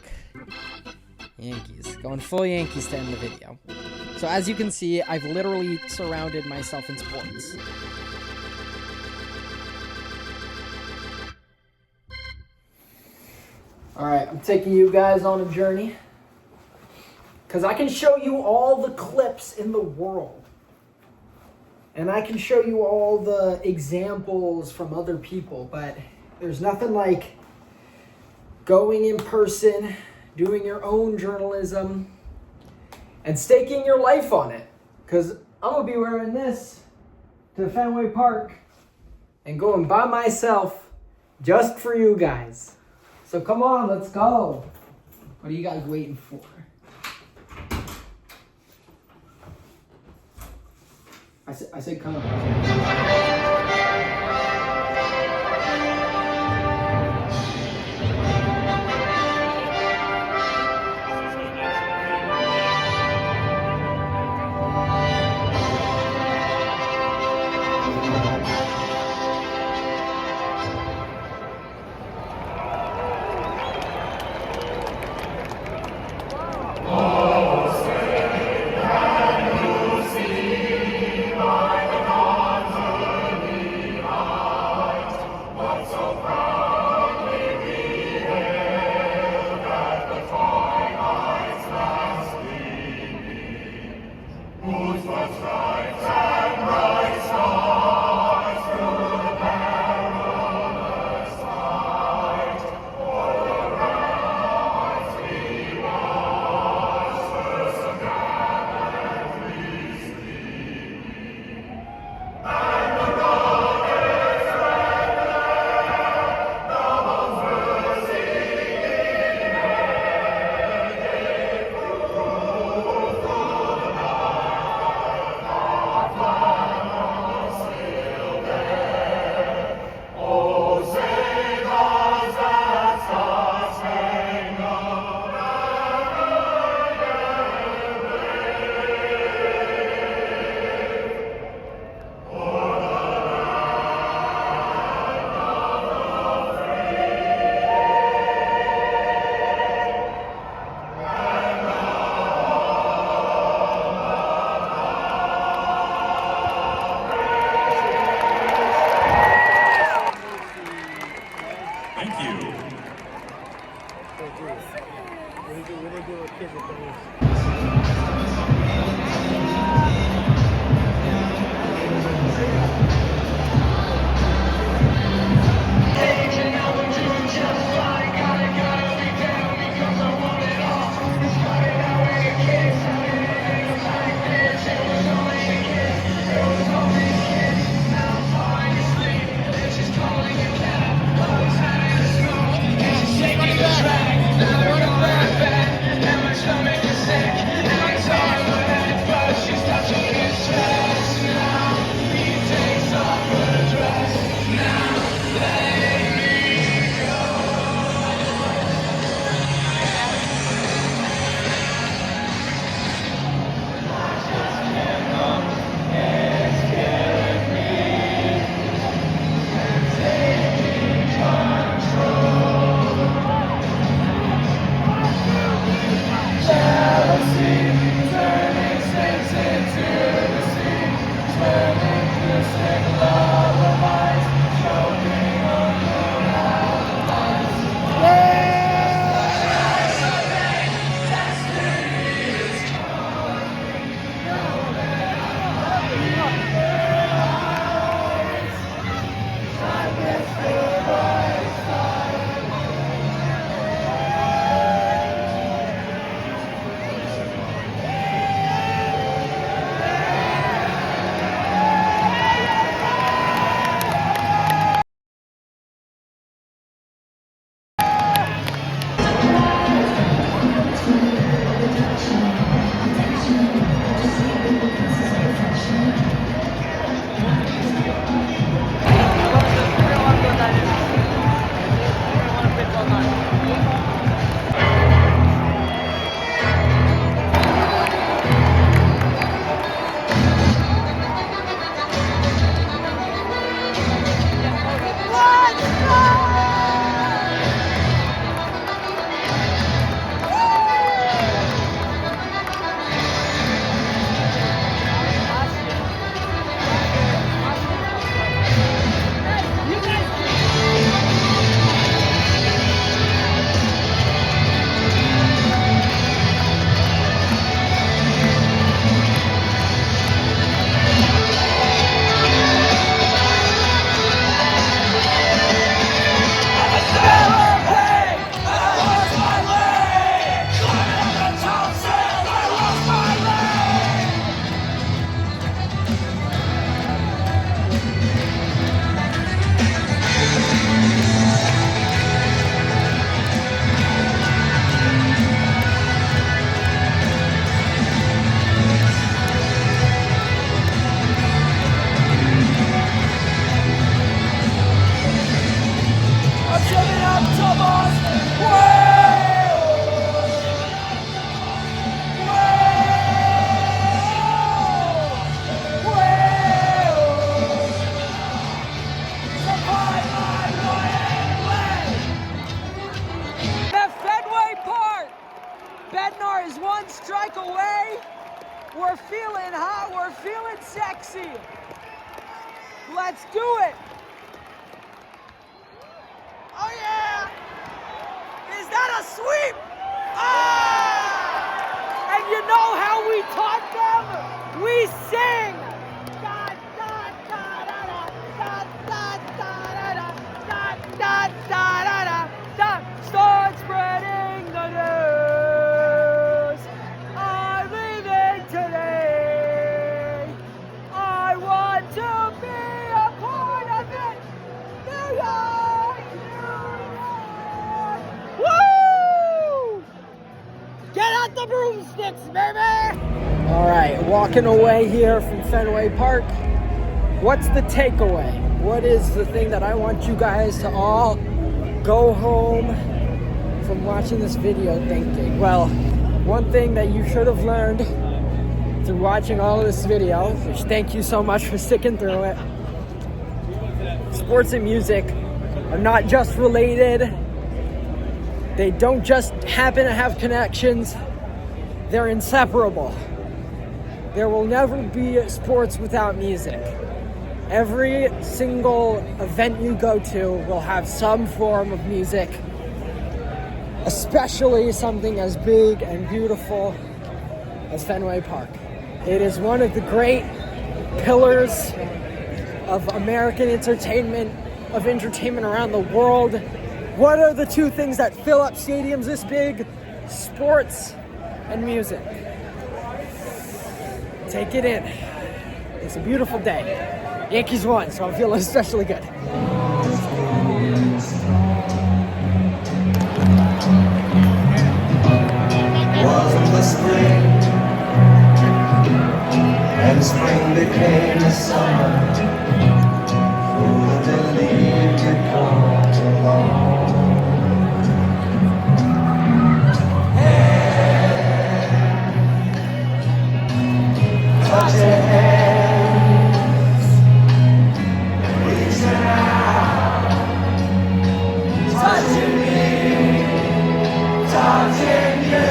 Yankees. Going full Yankees to end the video. So as you can see, I've literally surrounded myself in sports. Alright, I'm taking you guys on a journey. Because I can show you all the clips in the world. And I can show you all the examples from other people. But there's nothing like going in person, doing your own journalism, and staking your life on it. Because I'm going to be wearing this to Fenway Park and going by myself just for you guys. So come on, let's go. What are you guys waiting for? I said come on. Matthew. We're feeling hot, we're feeling sexy. Let's do it. Oh yeah! Is that a sweep? Ah! And you know how we taught them? We sing. Da da da da da da da da da da da da da. Start spreading the news. I'm leaving today. I want to be a part of it. New York, New York. Woo! Get out the broomsticks, baby! All right, walking away here from Fenway Park. What's the takeaway? What is the thing that I want you guys to all go home from watching this video thinking? Well, one thing that you should have learned through watching all of this video, which thank you so much for sticking through it, sports and music are not just related. They don't just happen to have connections. They're inseparable. There will never be sports without music. Every single event you go to will have some form of music, especially something as big and beautiful as Fenway Park. It is one of the great pillars of American entertainment, of entertainment around the world. What are the two things that fill up stadiums this big? Sports and music. Take it in. It's a beautiful day. Yankees won, so I'm feeling especially good. Wasn't the spring, and spring became the summer. Who would believe you'd come along? Hey, touch your hands, reaching out, touching me, touching you.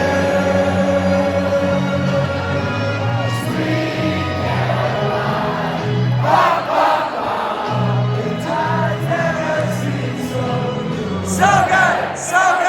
So good, so good.